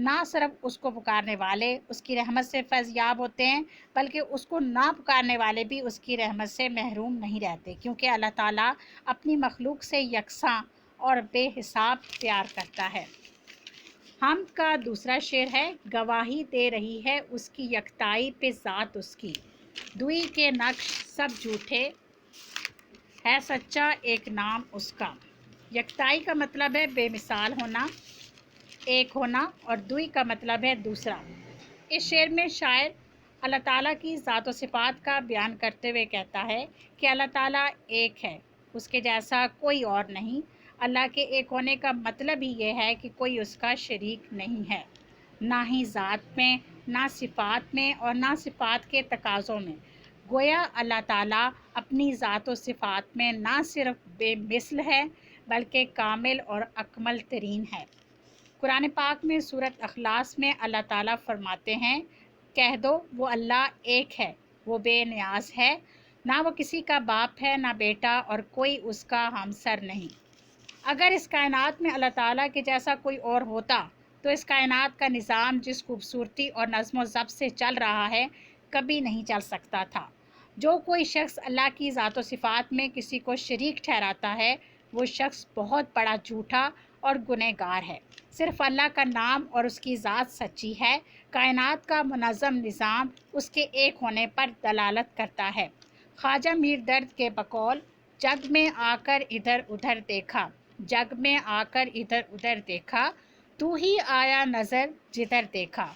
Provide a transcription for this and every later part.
نہ صرف اس کو پکارنے والے اس کی رحمت سے فیض یاب ہوتے ہیں، بلکہ اس کو نہ پکارنے والے بھی اس کی رحمت سے محروم نہیں رہتے، کیونکہ اللہ تعالیٰ اپنی مخلوق سے یکساں اور بے حساب پیار کرتا ہے۔ حمد کا دوسرا شعر ہے، گواہی دے رہی ہے اس کی یکتائی پہ ذات اس کی، دوئی کے نقش سب جھوٹے، ہے سچا ایک نام اس کا۔ یکتائی کا مطلب ہے بے مثال ہونا، ایک ہونا، اور دوئی کا مطلب ہے دوسرا۔ اس شعر میں شاعر اللہ تعالیٰ کی ذات و صفات کا بیان کرتے ہوئے کہتا ہے کہ اللہ تعالیٰ ایک ہے، اس کے جیسا کوئی اور نہیں۔ اللہ کے ایک ہونے کا مطلب ہی یہ ہے کہ کوئی اس کا شریک نہیں ہے، نہ ہی ذات میں، نہ صفات میں، اور نہ صفات کے تقاضوں میں۔ گویا اللہ تعالیٰ اپنی ذات و صفات میں نہ صرف بے مثل ہے بلکہ کامل اور اکمل ترین ہے۔ قرآن پاک میں سورۃ اخلاص میں اللہ تعالیٰ فرماتے ہیں، کہہ دو وہ اللہ ایک ہے، وہ بے نیاز ہے، نہ وہ کسی کا باپ ہے نہ بیٹا، اور کوئی اس کا ہمسر نہیں۔ اگر اس کائنات میں اللہ تعالیٰ کے جیسا کوئی اور ہوتا تو اس کائنات کا نظام جس خوبصورتی اور نظم و ضبط سے چل رہا ہے کبھی نہیں چل سکتا تھا۔ جو کوئی شخص اللہ کی ذات و صفات میں کسی کو شریک ٹھہراتا ہے وہ شخص بہت بڑا جھوٹا اور گنہگار ہے۔ صرف اللہ کا نام اور اس کی ذات سچی ہے۔ کائنات کا منظم نظام اس کے ایک ہونے پر دلالت کرتا ہے۔ خواجہ میر درد کے بقول، جگ میں آ کر ادھر ادھر دیکھا، جگ میں آ کر ادھر ادھر دیکھا، تو ہی آیا نظر جدھر دیکھا۔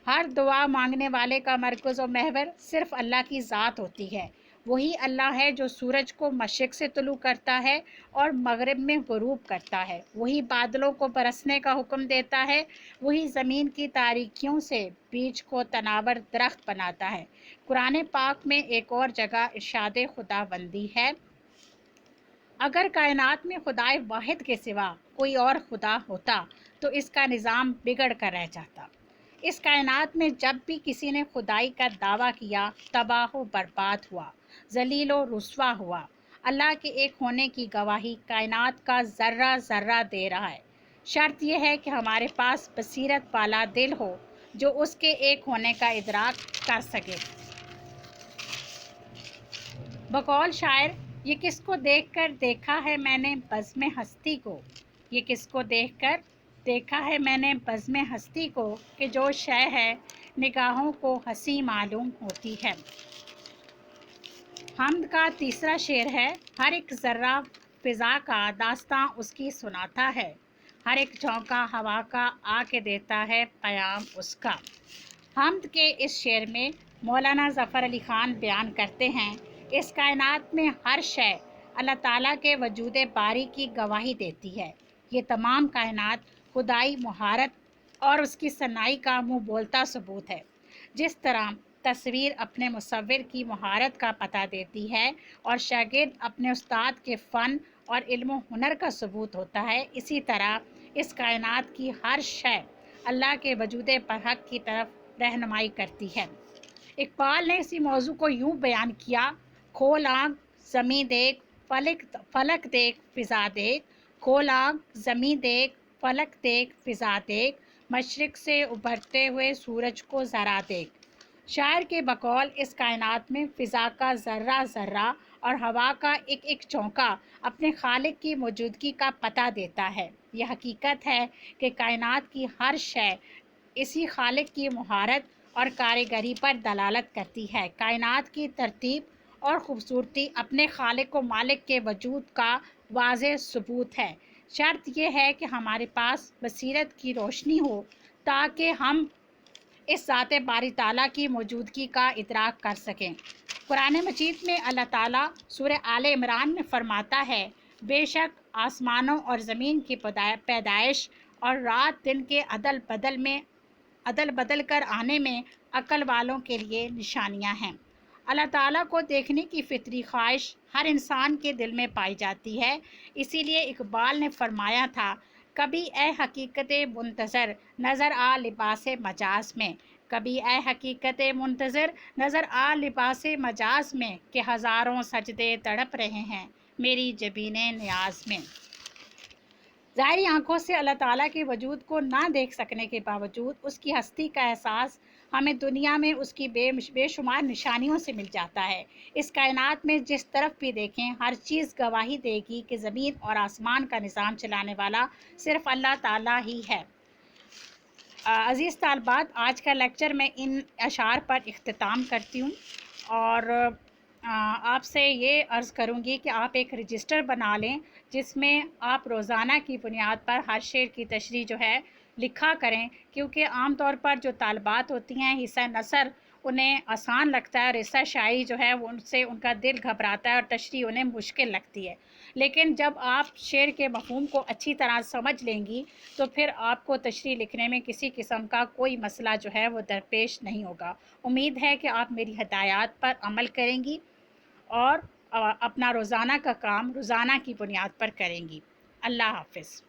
ہر دعا مانگنے والے کا مرکز و محور صرف اللہ کی ذات ہوتی ہے۔ وہی اللہ ہے جو سورج کو مشرق سے طلوع کرتا ہے اور مغرب میں غروب کرتا ہے، وہی بادلوں کو برسنے کا حکم دیتا ہے، وہی زمین کی تاریکیوں سے بیج کو تناور درخت بناتا ہے۔ قرآن پاک میں ایک اور جگہ ارشاد خدا بندی ہے، اگر کائنات میں خدائے واحد کے سوا کوئی اور خدا ہوتا تو اس کا نظام بگڑ کر رہ جاتا۔ اس کائنات میں جب بھی کسی نے خدائی کا دعویٰ کیا تباہ و برباد ہوا، ذلیل و رسوا ہوا۔ اللہ کے ایک ہونے کی گواہی کائنات کا ذرہ ذرہ دے رہا ہے۔ شرط یہ ہے کہ ہمارے پاس بصیرت والا دل ہو جو اس کے ایک ہونے کا ادراک کر سکے۔ بقول شاعر، یہ کس کو دیکھ کر دیکھا ہے میں نے بزم ہستی کو، یہ کس کو دیکھ کر دیکھا ہے میں نے بزم ہستی کو، کہ جو شے ہے نگاہوں کو ہنسی معلوم ہوتی ہے۔ حمد کا تیسرا شعر ہے، ہر ایک ذرہ فضا کا داستاں اس کی سناتا ہے، ہر ایک جھونکا ہوا کا آ کے دیتا ہے پیام اس کا۔ حمد کے اس شعر میں مولانا ظفر علی خان بیان کرتے ہیں، اس کائنات میں ہر شے اللہ تعالیٰ کے وجود باری کی گواہی دیتی ہے۔ یہ تمام کائنات خدائی مہارت اور اس کی صنائی کا منہ بولتا ثبوت ہے۔ جس طرح تصویر اپنے مصور کی مہارت کا پتہ دیتی ہے اور شاگرد اپنے استاد کے فن اور علم و ہنر کا ثبوت ہوتا ہے، اسی طرح اس کائنات کی ہر شے اللہ کے وجود برحق کی طرف رہنمائی کرتی ہے۔ اقبال نے اسی موضوع کو یوں بیان کیا، کھول آنکھ زمیں دیکھ فلک دیکھ فضا دیکھ، کھول آنکھ زمیں دیکھ فلک دیکھ فضا دیکھ، مشرق سے ابھرتے ہوئے سورج کو ذرا دیکھ۔ شاعر کے بقول اس کائنات میں فضا کا ذرہ ذرہ اور ہوا کا ایک ایک جھونکا اپنے خالق کی موجودگی کا پتہ دیتا ہے۔ یہ حقیقت ہے کہ کائنات کی ہر شے اسی خالق کی مہارت اور کاریگری پر دلالت کرتی ہے۔ کائنات کی ترتیب اور خوبصورتی اپنے خالق و مالک کے وجود کا واضح ثبوت ہے۔ شرط یہ ہے کہ ہمارے پاس بصیرت کی روشنی ہو تاکہ ہم اس ذات باری تعالیٰ کی موجودگی کا ادراک کر سکیں۔ قرآن مجید میں اللہ تعالیٰ سورہ آل عمران میں فرماتا ہے، بے شک آسمانوں اور زمین کی پیدائش اور رات دن کے عدل بدل کر آنے میں عقل والوں کے لیے نشانیاں ہیں۔ اللہ تعالیٰ کو دیکھنے کی فطری خواہش ہر انسان کے دل میں پائی جاتی ہے، اسی لیے اقبال نے فرمایا تھا، کبھی اے حقیقت منتظر نظر آ لباس مجاز میں، کبھی اے حقیقت منتظر نظر آ لباس مجاز میں، کہ ہزاروں سجدے تڑپ رہے ہیں میری جبین نیاز میں۔ ظاہری آنکھوں سے اللہ تعالیٰ کے وجود کو نہ دیکھ سکنے کے باوجود اس کی ہستی کا احساس ہمیں دنیا میں اس کی بے شمار نشانیوں سے مل جاتا ہے۔ اس کائنات میں جس طرف بھی دیکھیں ہر چیز گواہی دے گی کہ زمین اور آسمان کا نظام چلانے والا صرف اللہ تعالیٰ ہی ہے۔ عزیز طالبات، آج کا لیکچر میں ان اشعار پر اختتام کرتی ہوں، اور آپ سے یہ عرض کروں گی کہ آپ ایک رجسٹر بنا لیں جس میں آپ روزانہ کی بنیاد پر ہر شعر کی تشریح جو ہے لکھا کریں، کیونکہ عام طور پر جو طالبات ہوتی ہیں حصہ نثر انہیں آسان لگتا ہے اور حصہ شاعری جو ہے وہ ان سے ان کا دل گھبراتا ہے اور تشریح انہیں مشکل لگتی ہے، لیکن جب آپ شعر کے مفہوم کو اچھی طرح سمجھ لیں گی تو پھر آپ کو تشریح لکھنے میں کسی قسم کا کوئی مسئلہ جو ہے وہ درپیش نہیں ہوگا۔ امید ہے کہ آپ میری ہدایات پر عمل کریں گی اور اپنا روزانہ کا کام روزانہ کی بنیاد پر کریں گی۔ اللہ حافظ۔